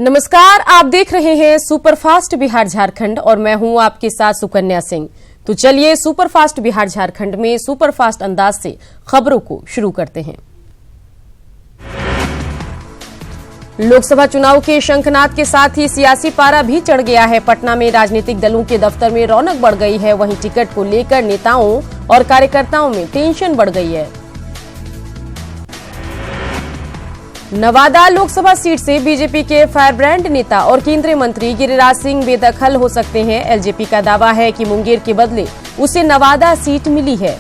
नमस्कार, आप देख रहे हैं सुपरफास्ट बिहार झारखंड और मैं हूं आपके साथ सुकन्या सिंह। तो चलिए सुपरफास्ट बिहार झारखंड में सुपरफास्ट अंदाज से खबरों को शुरू करते हैं। लोकसभा चुनाव के शंखनाद के साथ ही सियासी पारा भी चढ़ गया है। पटना में राजनीतिक दलों के दफ्तर में रौनक बढ़ गई है, वहीं टिकट को लेकर नेताओं और कार्यकर्ताओं में टेंशन बढ़ गई है। नवादा लोकसभा सीट से बीजेपी के फायरब्रांड नेता और केंद्रीय मंत्री गिरिराज सिंह बेदखल हो सकते हैं। एलजेपी का दावा है कि मुंगेर के बदले उसे नवादा सीट मिली है।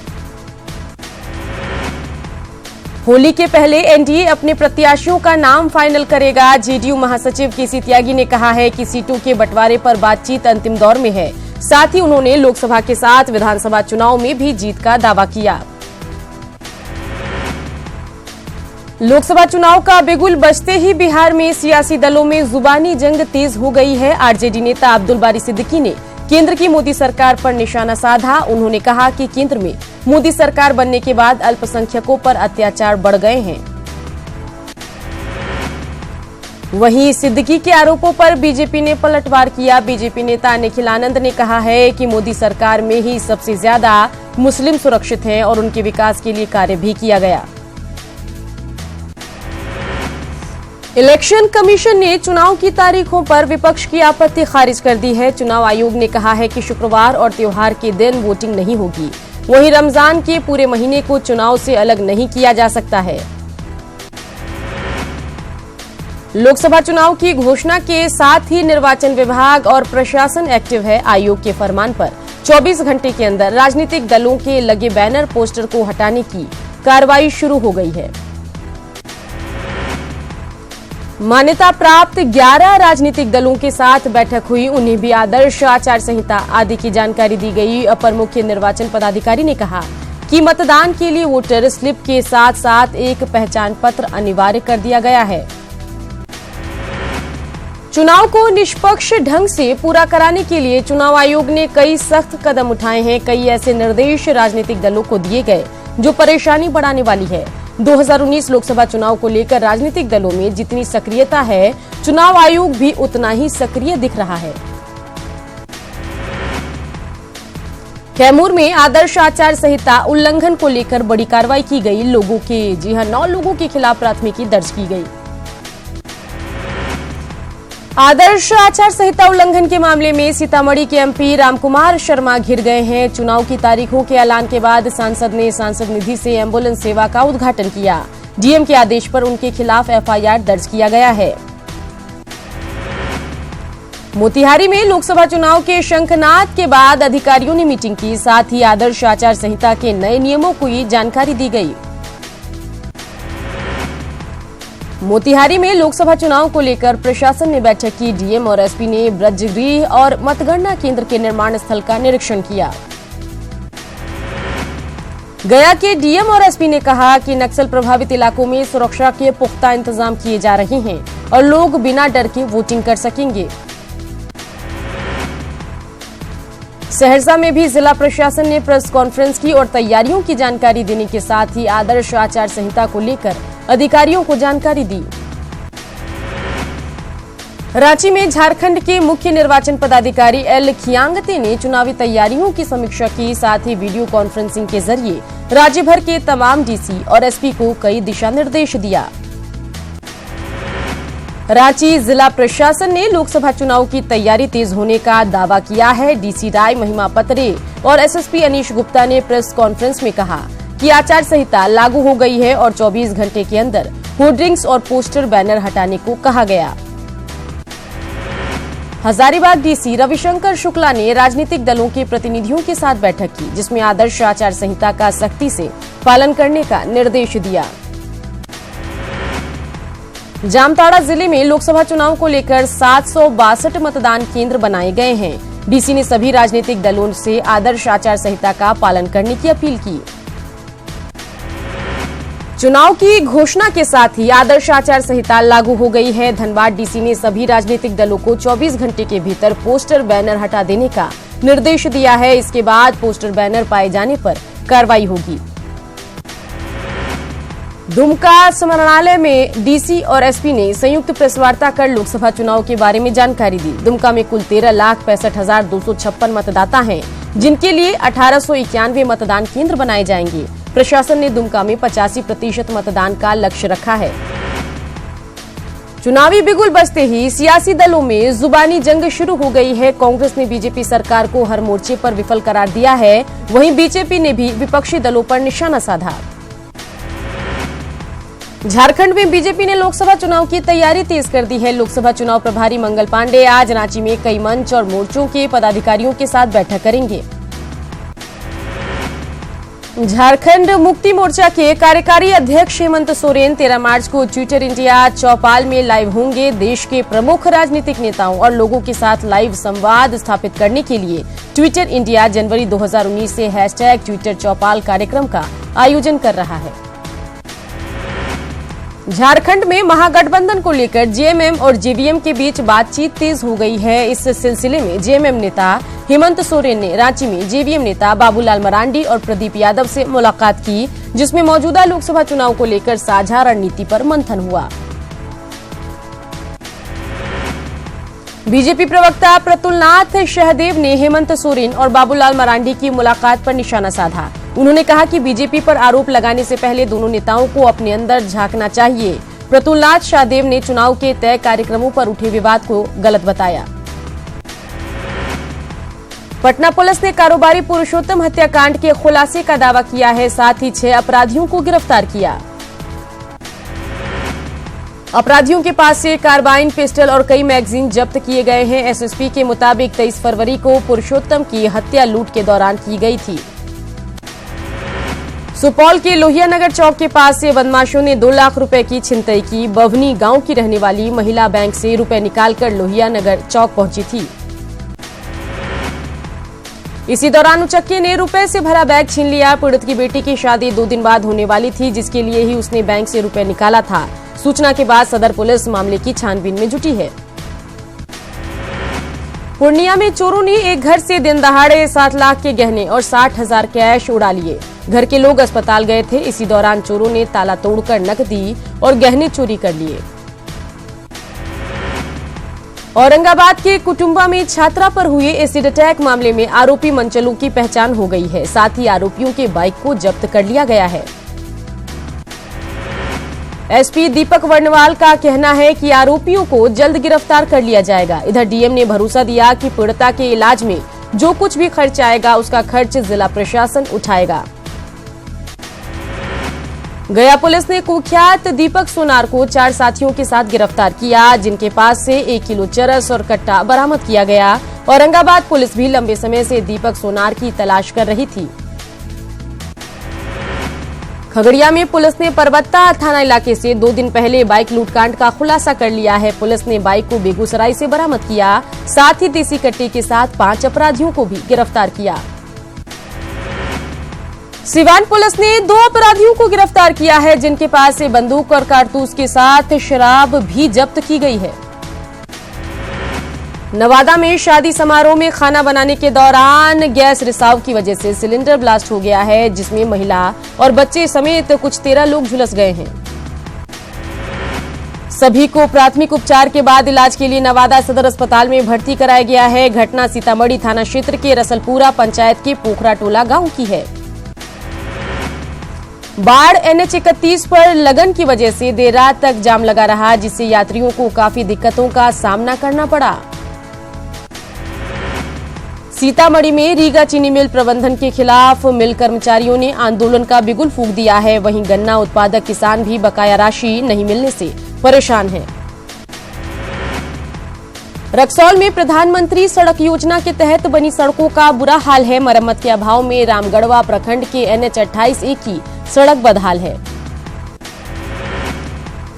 होली के पहले एनडीए अपने प्रत्याशियों का नाम फाइनल करेगा। जेडीयू महासचिव केसी त्यागी ने कहा है कि सीटों के बंटवारे पर बातचीत अंतिम दौर में है। साथ ही उन्होंने लोकसभा के साथ विधानसभा चुनाव में भी जीत का दावा किया। लोकसभा चुनाव का बिगुल बजते ही बिहार में सियासी दलों में जुबानी जंग तेज हो गई है। आरजेडी नेता अब्दुल बारी सिद्दीकी ने केंद्र की मोदी सरकार पर निशाना साधा। उन्होंने कहा कि केंद्र में मोदी सरकार बनने के बाद अल्पसंख्यकों पर अत्याचार बढ़ गए हैं। वहीं सिद्दीकी के आरोपों पर बीजेपी ने पलटवार किया। बीजेपी नेता निखिल आनंद ने कहा है कि मोदी सरकार में ही सबसे ज्यादा मुस्लिम सुरक्षित हैं और उनके विकास के लिए कार्य भी किया गया। इलेक्शन कमीशन ने चुनाव की तारीखों पर विपक्ष की आपत्ति खारिज कर दी है। चुनाव आयोग ने कहा है कि शुक्रवार और त्योहार के दिन वोटिंग नहीं होगी। वहीं रमजान के पूरे महीने को चुनाव से अलग नहीं किया जा सकता है। लोकसभा चुनाव की घोषणा के साथ ही निर्वाचन विभाग और प्रशासन एक्टिव है। आयोग के फरमान पर 24 घंटे के अंदर राजनीतिक दलों के लगे बैनर पोस्टर को हटाने की कार्रवाई शुरू हो गई है। मान्यता प्राप्त 11 राजनीतिक दलों के साथ बैठक हुई। उन्हें भी आदर्श आचार संहिता आदि की जानकारी दी गई। अपर मुख्य निर्वाचन पदाधिकारी ने कहा कि मतदान के लिए वोटर स्लिप के साथ साथ एक पहचान पत्र अनिवार्य कर दिया गया है। चुनाव को निष्पक्ष ढंग से पूरा कराने के लिए चुनाव आयोग ने कई सख्त कदम उठाए हैं। कई ऐसे निर्देश राजनीतिक दलों को दिए गए जो परेशानी बढ़ाने वाली है। 2019 लोकसभा चुनाव को लेकर राजनीतिक दलों में जितनी सक्रियता है, चुनाव आयोग भी उतना ही सक्रिय दिख रहा है। कैमूर में आदर्श आचार संहिता उल्लंघन को लेकर बड़ी कार्रवाई की गई। 9 लोगों के खिलाफ प्राथमिकी दर्ज की गई। आदर्श आचार संहिता उल्लंघन के मामले में सीतामढ़ी के एमपी रामकुमार शर्मा घिर गए हैं। चुनाव की तारीखों के ऐलान के बाद सांसद ने सांसद निधि से एम्बुलेंस सेवा का उद्घाटन किया। डीएम के आदेश पर उनके खिलाफ एफआईआर दर्ज किया गया है। मोतिहारी में लोकसभा चुनाव के शंखनाद के बाद अधिकारियों ने मीटिंग की। साथ ही आदर्श आचार संहिता के नए नियमों की जानकारी दी गई। मोतिहारी में लोकसभा चुनाव को लेकर प्रशासन ने बैठक की। डीएम और एसपी ने ब्रजगृह और मतगणना केंद्र के निर्माण स्थल का निरीक्षण किया। गया के डीएम और एसपी ने कहा कि नक्सल प्रभावित इलाकों में सुरक्षा के पुख्ता इंतजाम किए जा रहे हैं और लोग बिना डर के वोटिंग कर सकेंगे। सहरसा में भी जिला प्रशासन ने प्रेस कॉन्फ्रेंस की और तैयारियों की जानकारी देने के साथ ही आदर्श आचार संहिता को लेकर अधिकारियों को जानकारी दी। रांची में झारखंड के मुख्य निर्वाचन पदाधिकारी एल खियांगते ने चुनावी तैयारियों की समीक्षा की। साथ ही वीडियो कॉन्फ्रेंसिंग के जरिए राज्य भर के तमाम डीसी और एसपी को कई दिशा निर्देश दिया। रांची जिला प्रशासन ने लोकसभा चुनाव की तैयारी तेज होने का दावा किया है। डीसी राय महिमा पतरे और एसएसपी अनीश गुप्ता ने प्रेस कॉन्फ्रेंस में कहा कि आचार संहिता लागू हो गई है और 24 घंटे के अंदर होर्डिंग्स और पोस्टर बैनर हटाने को कहा गया। हजारीबाग डीसी रविशंकर शुक्ला ने राजनीतिक दलों के प्रतिनिधियों के साथ बैठक की, जिसमें आदर्श आचार संहिता का सख्ती से पालन करने का निर्देश दिया। जामताड़ा जिले में लोकसभा चुनाव को लेकर 762 मतदान केंद्र बनाए गए हैं। डीसी ने सभी राजनीतिक दलों से आदर्श आचार संहिता का पालन करने की अपील की। चुनाव की घोषणा के साथ ही आदर्श आचार संहिता लागू हो गई है। धनबाद डीसी ने सभी राजनीतिक दलों को 24 घंटे के भीतर पोस्टर बैनर हटा देने का निर्देश दिया है। इसके बाद पोस्टर बैनर पाए जाने पर कार्रवाई होगी। दुमका समाहरणालय में डीसी और एसपी ने संयुक्त प्रेस वार्ता कर लोकसभा चुनाव के बारे में जानकारी दी। दुमका में कुल 13,65,256 मतदाता हैं, जिनके लिए 1891 मतदान केंद्र बनाए जाएंगे। प्रशासन ने दुमका में 85% मतदान का लक्ष्य रखा है। चुनावी बिगुल बजते ही सियासी दलों में जुबानी जंग शुरू हो गई है। कांग्रेस ने बीजेपी सरकार को हर मोर्चे पर विफल करार दिया है, वहीं बीजेपी ने भी विपक्षी दलों पर निशाना साधा। झारखंड में बीजेपी ने लोकसभा चुनाव की तैयारी तेज कर दी है। लोकसभा चुनाव प्रभारी मंगल पांडे आज रांची में कई मंच और मोर्चों के पदाधिकारियों के साथ बैठक करेंगे। झारखंड मुक्ति मोर्चा के कार्यकारी अध्यक्ष हेमंत सोरेन 13 मार्च को ट्विटर इंडिया चौपाल में लाइव होंगे। देश के प्रमुख राजनीतिक नेताओं और लोगों के साथ लाइव संवाद स्थापित करने के लिए ट्विटर इंडिया जनवरी 2019 से #ट्विटर चौपाल कार्यक्रम का आयोजन कर रहा है। झारखंड में महागठबंधन को लेकर जेएमएम और जेवीएम के बीच बातचीत तेज हो गई है। इस सिलसिले में जेएमएम नेता हेमंत सोरेन ने रांची में जेवीएम नेता बाबूलाल मरांडी और प्रदीप यादव से मुलाकात की, जिसमें मौजूदा लोकसभा चुनाव को लेकर साझा रणनीति पर मंथन हुआ। बीजेपी प्रवक्ता प्रतुलनाथ सहदेव ने हेमंत सोरेन और बाबूलाल मरांडी की मुलाकात पर निशाना साधा। उन्होंने कहा कि बीजेपी पर आरोप लगाने से पहले दोनों नेताओं को अपने अंदर झांकना चाहिए। प्रतुलनाथ सहदेव ने चुनाव के तय कार्यक्रमों पर उठे विवाद को गलत बताया। पटना पुलिस ने कारोबारी पुरुषोत्तम हत्याकांड के खुलासे का दावा किया है, साथ ही 6 अपराधियों को गिरफ्तार किया। अपराधियों के पास से कार्बाइन, पिस्टल और कई मैगजीन जब्त किए गए हैं। एसएसपी के मुताबिक 23 फरवरी को पुरुषोत्तम की हत्या लूट के दौरान की गई थी। सुपौल के लोहिया नगर चौक के पास से बदमाशों ने 2 लाख रुपए की छिनतई की। बभनी गांव की रहने वाली महिला बैंक से रुपए निकालकर लोहिया नगर चौक पहुंची थी। इसी दौरान उचक्के ने रुपए से भरा बैग छीन लिया। पीड़ित की बेटी की शादी 2 दिन बाद होने वाली थी, जिसके लिए ही उसने बैंक से रुपए निकाला था। सूचना के बाद सदर पुलिस मामले की छानबीन में जुटी है। पूर्णिया में चोरों ने एक घर से दिन दहाड़े 7 लाख के गहने और 60,000 कैश उड़ा लिए। घर के लोग अस्पताल गए थे। इसी दौरान चोरों ने ताला तोड़कर नकदी और गहने चोरी कर लिए। औरंगाबाद के कुटुंबा में छात्रा पर हुए एसिड अटैक मामले में आरोपी मंचलों की पहचान हो गई है। साथ ही आरोपियों के बाइक को जब्त कर लिया गया है। एसपी दीपक वर्णवाल का कहना है कि आरोपियों को जल्द गिरफ्तार कर लिया जाएगा। इधर डीएम ने भरोसा दिया कि पीड़िता के इलाज में जो कुछ भी खर्च आएगा उसका खर्च जिला प्रशासन उठाएगा। गया पुलिस ने कुख्यात दीपक सोनार को 4 साथियों के साथ गिरफ्तार किया, जिनके पास से 1 किलो चरस और कट्टा बरामद किया गया। औरंगाबाद पुलिस भी लंबे समय से दीपक सोनार की तलाश कर रही थी। खगड़िया में पुलिस ने परबत्ता थाना इलाके से 2 दिन पहले बाइक लूटकांड का खुलासा कर लिया है। पुलिस ने बाइक को बेगूसराय से बरामद किया, साथ ही देसी कट्टे के साथ 5 अपराधियों को भी गिरफ्तार किया। सिवान पुलिस ने 2 अपराधियों को गिरफ्तार किया है, जिनके पास से बंदूक और कारतूस के साथ शराब भी जब्त की गई है। नवादा में शादी समारोह में खाना बनाने के दौरान गैस रिसाव की वजह से सिलेंडर ब्लास्ट हो गया है, जिसमें महिला और बच्चे समेत कुछ 13 लोग झुलस गए हैं। सभी को प्राथमिक उपचार के बाद इलाज के लिए नवादा सदर अस्पताल में भर्ती कराया गया है। घटना सीतामढ़ी थाना क्षेत्र के रसलपुरा पंचायत के पोखरा टोला गांव की है। बाढ़ NH 31 पर लगन की वजह से देर रात तक जाम लगा रहा, जिससे यात्रियों को काफी दिक्कतों का सामना करना पड़ा। सीतामढ़ी में रीगा चीनी मिल प्रबंधन के खिलाफ मिल कर्मचारियों ने आंदोलन का बिगुल फूंक दिया है। वहीं गन्ना उत्पादक किसान भी बकाया राशि नहीं मिलने से परेशान हैं। रक्सौल में प्रधानमंत्री सड़क योजना के तहत बनी सड़कों का बुरा हाल है। मरम्मत के अभाव में रामगढ़वा प्रखंड के NH 28A की सड़क बदहाल है।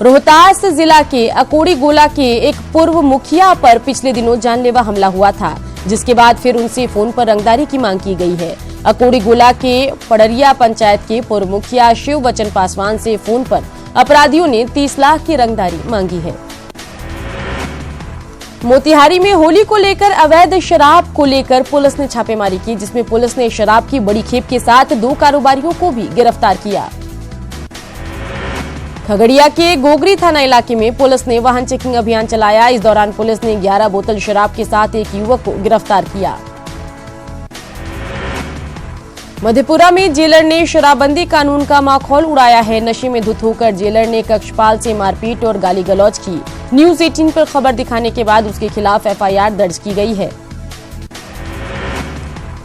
रोहतास जिला के अकोड़ी गोला के एक पूर्व मुखिया पर पिछले दिनों जानलेवा हमला हुआ था, जिसके बाद फिर उनसे फोन पर रंगदारी की मांग की गई है। अकोड़ी गोला के पड़रिया पंचायत के पूर्व मुखिया शिव बचन पासवान से फोन पर अपराधियों ने 30 लाख की रंगदारी मांगी है। मोतिहारी में होली को लेकर अवैध शराब को लेकर पुलिस ने छापेमारी की, जिसमें पुलिस ने शराब की बड़ी खेप के साथ 2 कारोबारियों को भी गिरफ्तार किया। खगड़िया के गोगरी थाना इलाके में पुलिस ने वाहन चेकिंग अभियान चलाया। इस दौरान पुलिस ने 11 बोतल शराब के साथ एक युवक को गिरफ्तार किया। मधेपुरा में जेलर ने शराबबंदी कानून का माखौल उड़ाया है। नशे में धुत होकर जेलर ने कक्षपाल से मारपीट और गाली गलौज की। न्यूज 18 पर खबर दिखाने के बाद उसके खिलाफ एफआईआर दर्ज की गई है।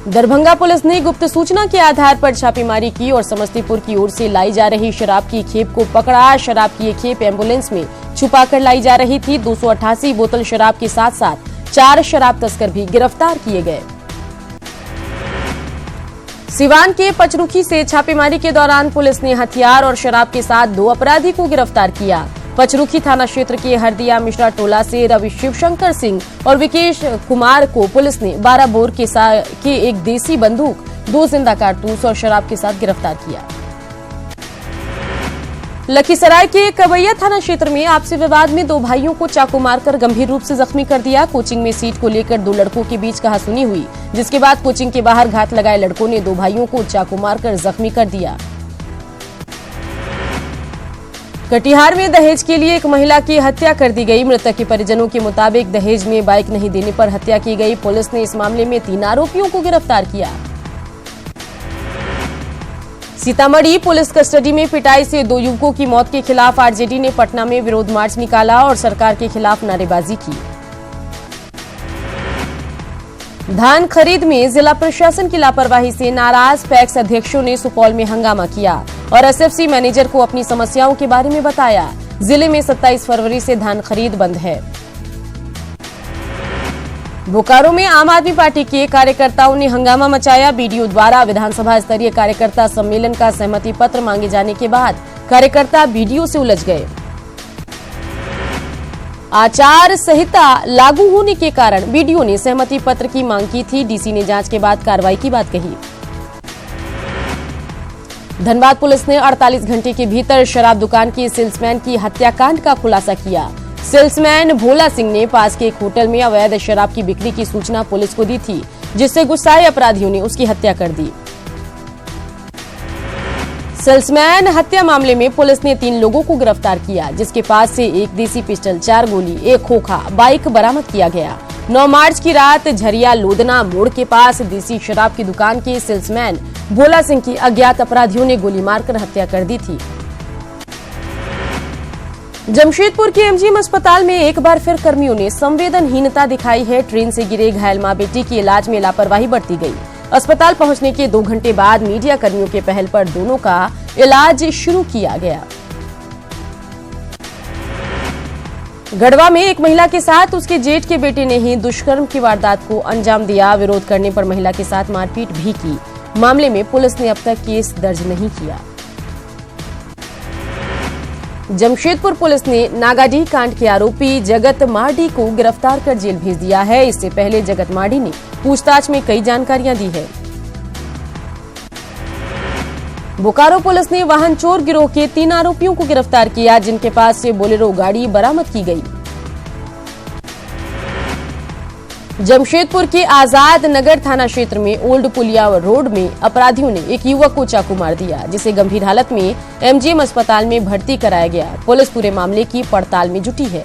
दरभंगा पुलिस ने गुप्त सूचना के आधार पर छापेमारी की और समस्तीपुर की ओर से लाई जा रही शराब की खेप को पकड़ा। शराब की ये खेप एम्बुलेंस में छुपाकर लाई जा रही थी। 288 बोतल शराब के साथ साथ 4 शराब तस्कर भी गिरफ्तार किए गए। सिवान के पचरुखी से छापेमारी के दौरान पुलिस ने हथियार और शराब के साथ 2 अपराधी को गिरफ्तार किया। पचरुखी थाना क्षेत्र के हरदिया मिश्रा टोला से रवि शिवशंकर सिंह और विकेश कुमार को पुलिस ने 12 बोर के एक देसी बंदूक, 2 जिंदा कारतूस और शराब के साथ गिरफ्तार किया। लखीसराय के कवैया थाना क्षेत्र में आपसी विवाद में 2 भाइयों को चाकू मारकर गंभीर रूप से जख्मी कर दिया। कोचिंग में सीट को लेकर 2 लड़कों के बीच कहासुनी हुई, जिसके बाद कोचिंग के बाहर घात लगाए लड़कों ने 2 भाइयों को चाकू मारकर जख्मी कर दिया। कटिहार में दहेज के लिए एक महिला की हत्या कर दी गई। मृतक के परिजनों के मुताबिक दहेज में बाइक नहीं देने पर हत्या की गई। पुलिस ने इस मामले में 3 आरोपियों को गिरफ्तार किया। सीतामढ़ी पुलिस कस्टडी में पिटाई से 2 युवकों की मौत के खिलाफ आरजेडी ने पटना में विरोध मार्च निकाला और सरकार के खिलाफ नारेबाजी की। धान खरीद में जिला प्रशासन की लापरवाही से नाराज पैक्स अध्यक्षों ने सुपौल में हंगामा किया और एसएफसी मैनेजर को अपनी समस्याओं के बारे में बताया। जिले में 27 फरवरी से धान खरीद बंद है। बोकारो में आम आदमी पार्टी के कार्यकर्ताओं ने हंगामा मचाया। बीडीओ द्वारा विधानसभा स्तरीय कार्यकर्ता सम्मेलन का सहमति पत्र मांगे जाने के बाद कार्यकर्ता बीडीओ से उलझ गए। आचार संहिता लागू होने के कारण बीडीओ ने सहमति पत्र की मांग की थी। डीसी ने जांच के बाद कार्रवाई की बात कही। धनबाद पुलिस ने 48 घंटे के भीतर शराब दुकान के सेल्समैन की हत्याकांड का खुलासा किया। सेल्समैन भोला सिंह ने पास के एक होटल में अवैध शराब की बिक्री की सूचना पुलिस को दी थी, जिससे गुस्साए अपराधियों ने उसकी हत्या कर दी। सेल्समैन हत्या मामले में पुलिस ने 3 लोगों को गिरफ्तार किया, जिसके पास से एक देसी पिस्टल, 4 गोली, एक खोखा, बाइक बरामद किया गया। 9 मार्च की रात झरिया लोदना मोड़ के पास देसी शराब की दुकान के सेल्समैन भोला सिंह की अज्ञात अपराधियों ने गोली मारकर हत्या कर दी थी। जमशेदपुर के एमजीएम अस्पताल में एक बार फिर कर्मियों ने संवेदनहीनता दिखाई है। ट्रेन से गिरे घायल मां बेटी की इलाज में लापरवाही बरती गई। अस्पताल पहुंचने के 2 घंटे बाद मीडिया कर्मियों के पहल पर दोनों का इलाज शुरू किया गया। गढ़वा में एक महिला के साथ उसके जेठ के बेटे ने ही दुष्कर्म की वारदात को अंजाम दिया। विरोध करने पर महिला के साथ मारपीट भी की। मामले में पुलिस ने अब तक केस दर्ज नहीं किया। जमशेदपुर पुलिस ने नागाडीह कांड के आरोपी जगत मार्डी को गिरफ्तार कर जेल भेज दिया है। इससे पहले जगत मार्डी ने पूछताछ में कई जानकारियां दी है। बोकारो पुलिस ने वाहन चोर गिरोह के 3 आरोपियों को गिरफ्तार किया, जिनके पास से बोलेरो गाड़ी बरामद की गई। जमशेदपुर के आजाद नगर थाना क्षेत्र में ओल्ड पुलिया रोड में अपराधियों ने एक युवक को चाकू मार दिया, जिसे गंभीर हालत में एमजीएम अस्पताल में भर्ती कराया गया। पुलिस पूरे मामले की पड़ताल में जुटी है।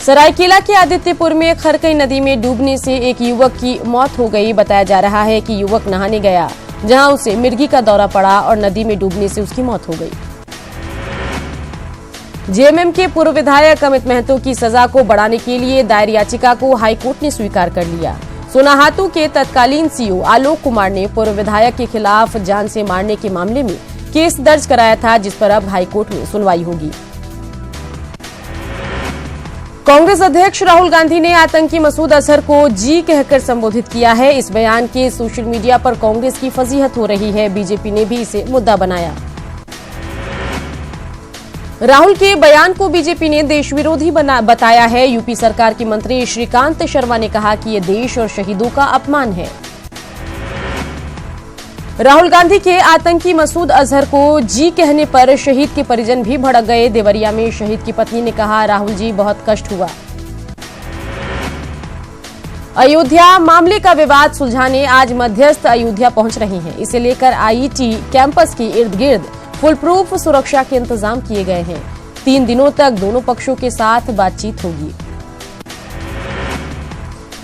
सरायकेला के आदित्यपुर में खरकई नदी में डूबने से एक युवक की मौत हो गई। बताया जा रहा है कि युवक नहाने गया, जहां उसे मिर्गी का दौरा पड़ा और नदी में डूबने से उसकी मौत हो गई। जेएमएम के पूर्व विधायक अमित महतो की सजा को बढ़ाने के लिए दायर याचिका को हाईकोर्ट ने स्वीकार कर लिया। सोनाहातू के तत्कालीन सीओ आलोक कुमार ने पूर्व विधायक के खिलाफ जान से मारने के मामले में केस दर्ज कराया था, जिस पर अब हाईकोर्ट में सुनवाई होगी। कांग्रेस अध्यक्ष राहुल गांधी ने आतंकी मसूद अजहर को जी कहकर संबोधित किया है। इस बयान के सोशल मीडिया पर कांग्रेस की फजीहत हो रही है। बीजेपी ने भी इसे मुद्दा बनाया। राहुल के बयान को बीजेपी ने देश विरोधी बताया है। यूपी सरकार के मंत्री श्रीकांत शर्मा ने कहा कि ये देश और शहीदों का अपमान है। राहुल गांधी के आतंकी मसूद अजहर को जी कहने पर शहीद के परिजन भी भड़क गए। देवरिया में शहीद की पत्नी ने कहा, राहुल जी बहुत कष्ट हुआ। अयोध्या मामले का विवाद सुलझाने आज मध्यस्थ अयोध्या पहुंच रहे हैं। इसे लेकर आईटी कैंपस के इर्द गिर्द फुल प्रूफ सुरक्षा के इंतजाम किए गए हैं। 3 दिनों तक दोनों पक्षों के साथ बातचीत होगी।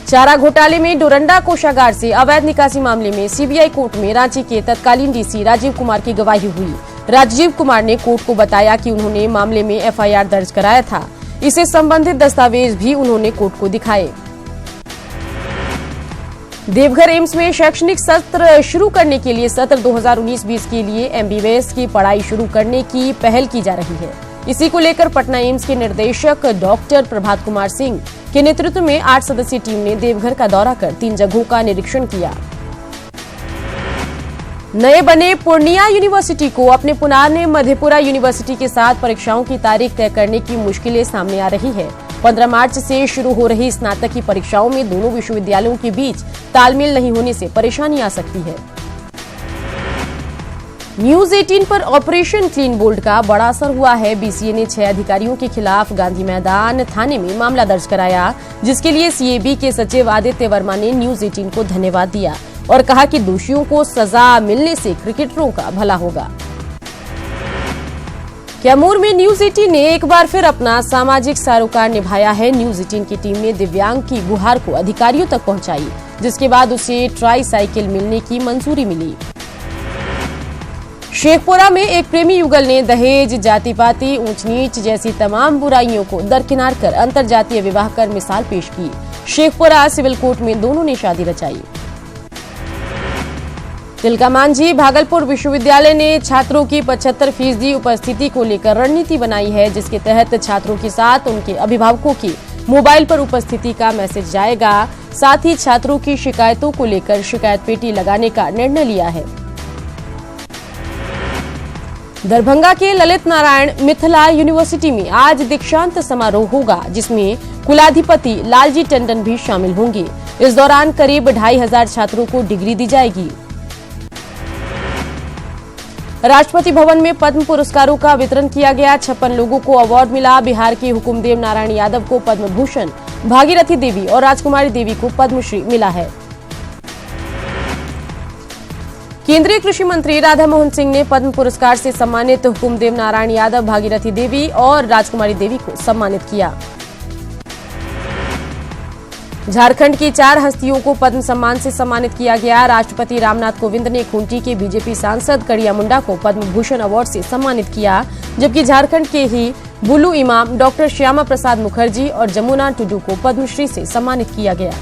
चारा घोटाले में डोरंडा कोषागार से अवैध निकासी मामले में सीबीआई कोर्ट में रांची के तत्कालीन डीसी राजीव कुमार की गवाही हुई। राजीव कुमार ने कोर्ट को बताया कि उन्होंने मामले में एफआईआर दर्ज कराया था। इससे संबंधित दस्तावेज भी उन्होंने कोर्ट को दिखाए। देवघर एम्स में शैक्षणिक सत्र शुरू करने के लिए सत्र 2019-20 के लिए एमबीबीएस की पढ़ाई शुरू करने की पहल की जा रही है। इसी को लेकर पटना एम्स के निर्देशक डॉक्टर प्रभात कुमार सिंह के नेतृत्व में 8 सदस्यीय टीम ने देवघर का दौरा कर 3 जगहों का निरीक्षण किया। नए बने पूर्णिया यूनिवर्सिटी को अपने पुराने मधेपुरा यूनिवर्सिटी के साथ परीक्षाओं की तारीख तय करने की मुश्किलें सामने आ रही है। 15 मार्च से शुरू हो रही स्नातक की परीक्षाओं में दोनों विश्वविद्यालयों के बीच तालमेल नहीं होने से परेशानी आ सकती है। न्यूज 18 पर ऑपरेशन क्लीन बोल्ड का बड़ा असर हुआ है। बीसीए ने 6 अधिकारियों के खिलाफ गांधी मैदान थाने में मामला दर्ज कराया, जिसके लिए सीएबी के सचिव आदित्य वर्मा ने न्यूज 18 को धन्यवाद दिया और कहा कि दोषियों को सजा मिलने से क्रिकेटरों का भला होगा। कैमूर में न्यूज 18 ने एक बार फिर अपना सामाजिक सरोकार निभाया है। न्यूज 18 की टीम ने दिव्यांग की गुहार को अधिकारियों तक पहुंचाई, जिसके बाद उसे ट्राई साइकिल मिलने की मंजूरी मिली। शेखपुरा में एक प्रेमी युगल ने दहेज, जाति पाति, ऊंच नीच जैसी तमाम बुराइयों को दरकिनार कर अंतरजातीय विवाह कर मिसाल पेश की। शेखपुरा सिविल कोर्ट में दोनों ने शादी रचाई। तिलकामांझी भागलपुर विश्वविद्यालय ने छात्रों की 75% उपस्थिति को लेकर रणनीति बनाई है, जिसके तहत छात्रों के साथ उनके अभिभावकों की मोबाइल पर उपस्थिति का मैसेज जाएगा। साथ ही छात्रों की शिकायतों को लेकर शिकायत पेटी लगाने का निर्णय लिया है। दरभंगा के ललित नारायण मिथिला यूनिवर्सिटी में आज दीक्षांत समारोह होगा, जिसमें कुलाधिपति लालजी टंडन भी शामिल होंगे। इस दौरान करीब 2500 छात्रों को डिग्री दी जाएगी। राष्ट्रपति भवन में पद्म पुरस्कारों का वितरण किया गया। 56 लोगों को अवार्ड मिला। बिहार के हुकुमदेव नारायण यादव को पद्म भूषण, भागीरथी देवी और राजकुमारी देवी को पद्मश्री मिला है। केंद्रीय कृषि मंत्री राधा मोहन सिंह ने पद्म पुरस्कार से सम्मानित हुकुमदेव नारायण यादव, भागीरथी देवी और राजकुमारी देवी को सम्मानित किया। झारखंड की 4 हस्तियों को पद्म सम्मान से सम्मानित किया गया। राष्ट्रपति रामनाथ कोविंद ने खूंटी के बीजेपी सांसद कड़िया मुंडा को पद्म भूषण अवार्ड से सम्मानित किया, जबकि झारखंड के ही बुलू इमाम डॉक्टर श्यामा प्रसाद मुखर्जी और जमुना टुडू को पद्मश्री से सम्मानित किया गया।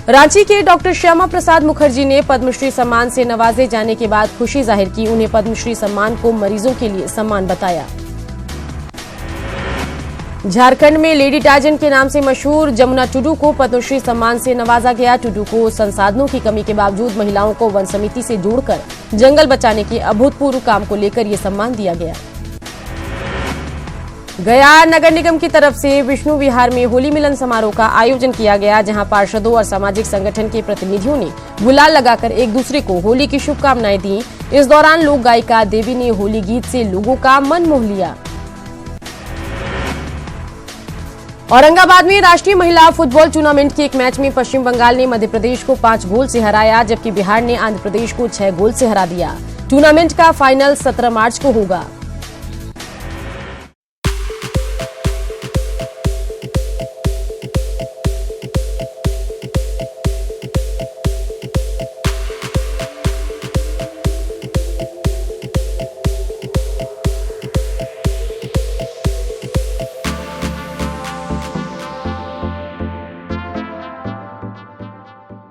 रांची के डॉक्टर श्यामा प्रसाद मुखर्जी ने पद्मश्री सम्मान से नवाजे जाने के बाद खुशी जाहिर की। उन्हें पद्मश्री सम्मान को मरीजों के लिए सम्मान बताया। झारखंड में लेडी टार्जन के नाम से मशहूर जमुना टुडू को पद्मश्री सम्मान से नवाजा गया। टुडू को संसाधनों की कमी के बावजूद महिलाओं को वन समिति से जोड़कर जंगल बचाने के अभूतपूर्व काम को लेकर यह सम्मान दिया गया। गया नगर निगम की तरफ से विष्णु विहार में होली मिलन समारोह का आयोजन किया गया, जहां पार्षदों और सामाजिक संगठन के प्रतिनिधियों ने गुलाल लगाकर एक दूसरे को होली की शुभकामनाएं दी। इस दौरान लोक गायिका देवी ने होली गीत से लोगों का मन मोह लिया। औरंगाबाद में राष्ट्रीय महिला फुटबॉल टूर्नामेंट के एक मैच में पश्चिम बंगाल ने मध्य प्रदेश को 5 गोल से हराया, जबकि बिहार ने आंध्र प्रदेश को 6 गोल से हरा दिया। टूर्नामेंट का फाइनल 17 मार्च को होगा।